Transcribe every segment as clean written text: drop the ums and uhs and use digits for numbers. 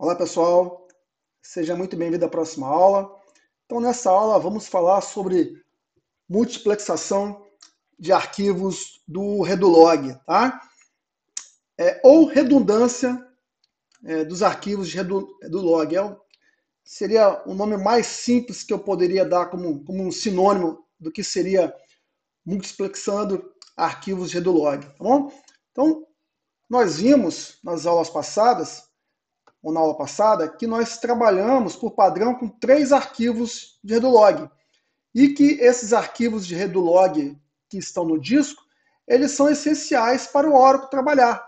Olá pessoal, seja muito bem-vindo à próxima aula. Então nessa aula vamos falar sobre multiplexação de arquivos do Redulog, tá? Ou redundância dos arquivos de Redulog. Seria o nome mais simples que eu poderia dar como um sinônimo do que seria multiplexando arquivos de Redulog, tá bom? Então nós vimos nas aulas passadas ou na aula passada, que nós trabalhamos por padrão com 3 arquivos de Redulog. E que esses arquivos de Redulog que estão no disco, eles são essenciais para o Oracle trabalhar.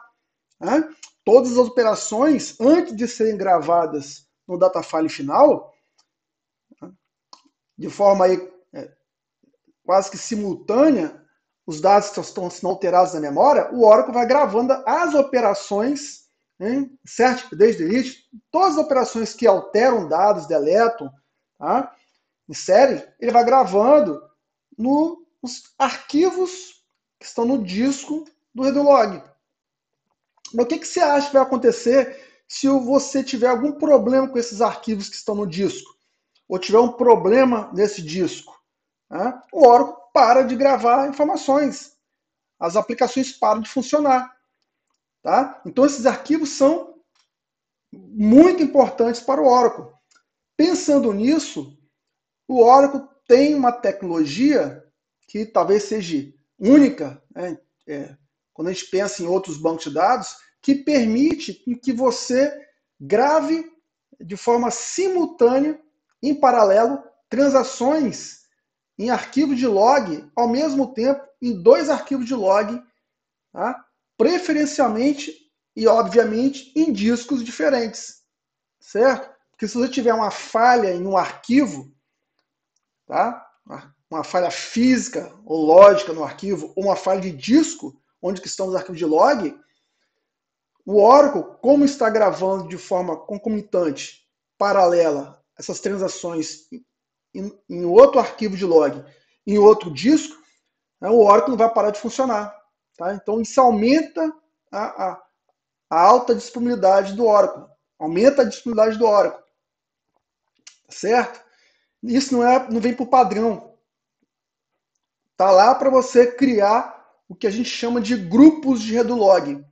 Né? Todas as operações, antes de serem gravadas no datafile final, de forma aí, quase que simultânea, os dados estão sendo alterados na memória, o Oracle vai gravando as operações, insert, update, delete, todas as operações que alteram dados, deletam, tá? Em série, ele vai gravando nos arquivos que estão no disco do Redulog. Mas o que você acha que vai acontecer se você tiver algum problema com esses arquivos que estão no disco? Ou tiver um problema nesse disco? Tá? O Oracle para de gravar informações. As aplicações param de funcionar. Tá? Então esses arquivos são muito importantes para o Oracle. Pensando nisso, o Oracle tem uma tecnologia que talvez seja única, né? Quando a gente pensa em outros bancos de dados, que permite que você grave de forma simultânea, em paralelo, transações em arquivo de log ao mesmo tempo em 2 arquivos de log, tá? Preferencialmente e, obviamente, em discos diferentes, certo? Porque se você tiver uma falha em um arquivo, tá? Uma falha física ou lógica no arquivo, ou uma falha de disco, onde estão os arquivos de log, o Oracle, como está gravando de forma concomitante, paralela, essas transações em outro arquivo de log, em outro disco, né, o Oracle não vai parar de funcionar. Tá? Então isso aumenta a, a, a alta disponibilidade do Oracle, aumenta a disponibilidade do Oracle, certo? Isso não vem por padrão. Tá lá para você criar o que a gente chama de grupos de Redulog,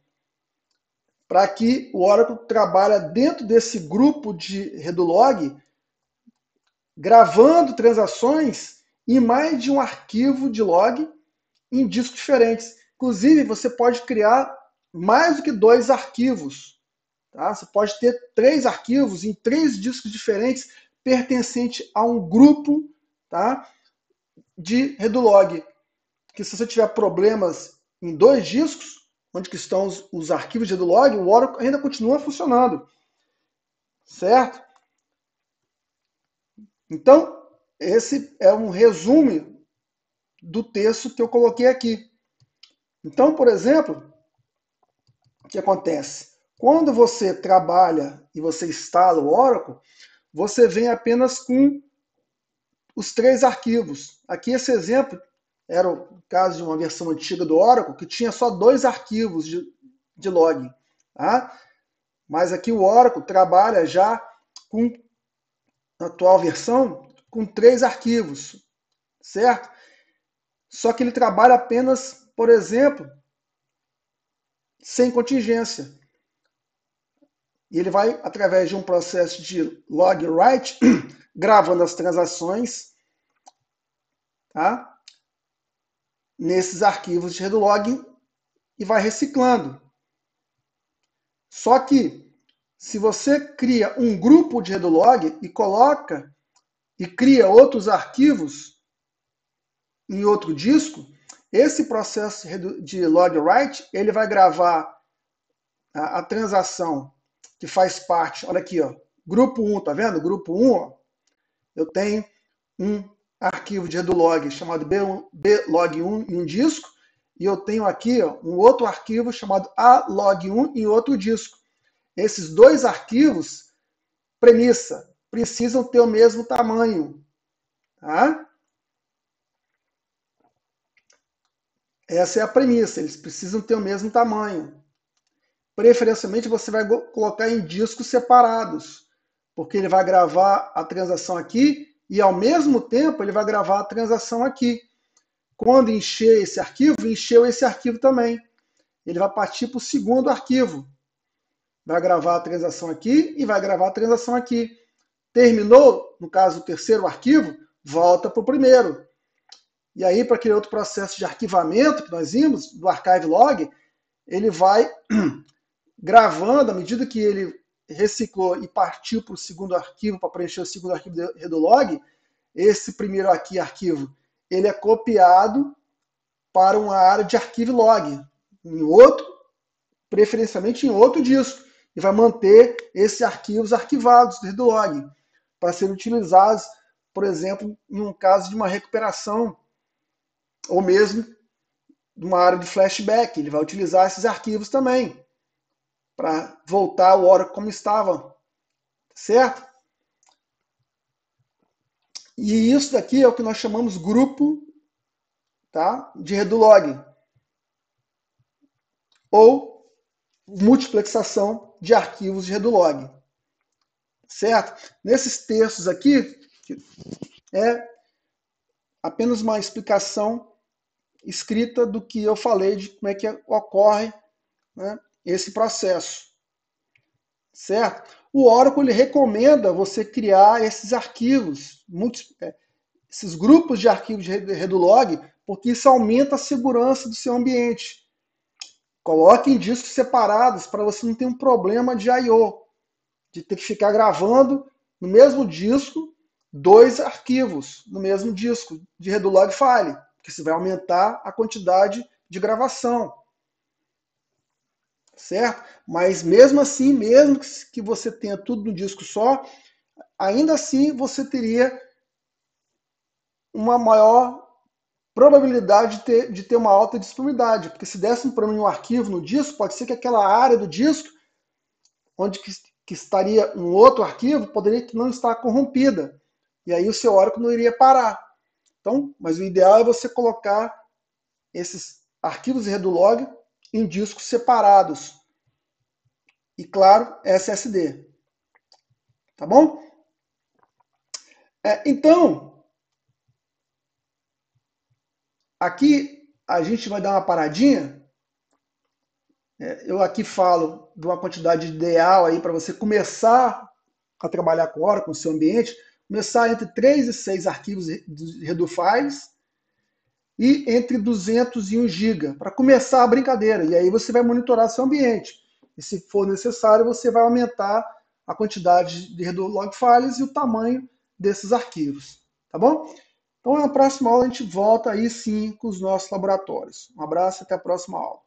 para que o Oracle trabalhe dentro desse grupo de Redulog, gravando transações em mais de um arquivo de log em discos diferentes. Inclusive, você pode criar mais do que 2 arquivos. Tá? Você pode ter 3 arquivos em 3 discos diferentes, pertencente a um grupo, tá, de Redulog. Que se você tiver problemas em 2 discos, onde estão os arquivos de Redulog, o Oracle ainda continua funcionando. Certo? Então, esse é um resumo do texto que eu coloquei aqui. Então, por exemplo, o que acontece? Quando você trabalha e você instala o Oracle, você vem apenas com os 3 arquivos. Aqui esse exemplo era o caso de uma versão antiga do Oracle, que tinha só 2 arquivos de log. Tá? Mas aqui o Oracle trabalha já com, na atual versão, com 3 arquivos, certo? Só que ele trabalha apenas, por exemplo, sem contingência. E ele vai, através de um processo de log write, gravando as transações, tá? Nesses arquivos de Redulog e vai reciclando. Só que, se você cria um grupo de Redulog e coloca e cria outros arquivos em outro disco, esse processo de log write, ele vai gravar a transação que faz parte, olha aqui, ó, grupo 1, tá vendo? Grupo 1, ó, eu tenho um arquivo de Redulog chamado blog1 em um disco, e eu tenho aqui ó, um outro arquivo chamado alog1 em outro disco. Esses 2 arquivos, premissa, precisam ter o mesmo tamanho. Tá? Essa é a premissa, eles precisam ter o mesmo tamanho. preferencialmente você vai colocar em discos separados, porque ele vai gravar a transação aqui e ao mesmo tempo ele vai gravar a transação aqui. Quando encher esse arquivo, encheu esse arquivo também. Ele vai partir para o segundo arquivo. Vai gravar a transação aqui e vai gravar a transação aqui. Terminou, no caso, o terceiro arquivo, volta para o primeiro. E aí, para aquele outro processo de arquivamento que nós vimos, do archive log, ele vai gravando, à medida que ele reciclou e partiu para o segundo arquivo, para preencher o segundo arquivo do Redolog, esse primeiro aqui, arquivo, ele é copiado para uma área de arquivo log, em outro, preferencialmente em outro disco, e vai manter esses arquivos arquivados do Redolog, para serem utilizados, por exemplo, em um caso de uma recuperação, ou mesmo de uma área de flashback. Ele vai utilizar esses arquivos também, para voltar o Oracle como estava, certo? E isso daqui é o que nós chamamos grupo, tá, de Redolog, ou multiplexação de arquivos de Redolog, certo? Nesses textos aqui, é apenas uma explicação escrita do que eu falei de como é que ocorre, né, esse processo, certo? O Oracle ele recomenda você criar esses arquivos, esses grupos de arquivos de Redolog, porque isso aumenta a segurança do seu ambiente. Coloque em discos separados para você não ter um problema de I/O, de ter que ficar gravando no mesmo disco 2 arquivos no mesmo disco de Redolog file, porque isso vai aumentar a quantidade de gravação, certo? Mas mesmo assim, mesmo que você tenha tudo no disco só, ainda assim você teria uma maior probabilidade de ter uma alta disponibilidade, porque se desse um problema em um arquivo no disco, pode ser que aquela área do disco, onde que estaria um outro arquivo, poderia não estar corrompida, e aí o seu Oracle não iria parar. Então, mas o ideal é você colocar esses arquivos de Redolog em discos separados. E, claro, SSD. Tá bom? Então, aqui a gente vai dar uma paradinha. Eu aqui falo de uma quantidade ideal aí para você começar a trabalhar com Oracle, com o seu ambiente, começar entre 3 e 6 arquivos de Redofiles e entre 200 e 1 GB, para começar a brincadeira. E aí você vai monitorar seu ambiente. E se for necessário, você vai aumentar a quantidade de Redolog files e o tamanho desses arquivos. Tá bom? Então, na próxima aula a gente volta aí sim com os nossos laboratórios. Um abraço e até a próxima aula.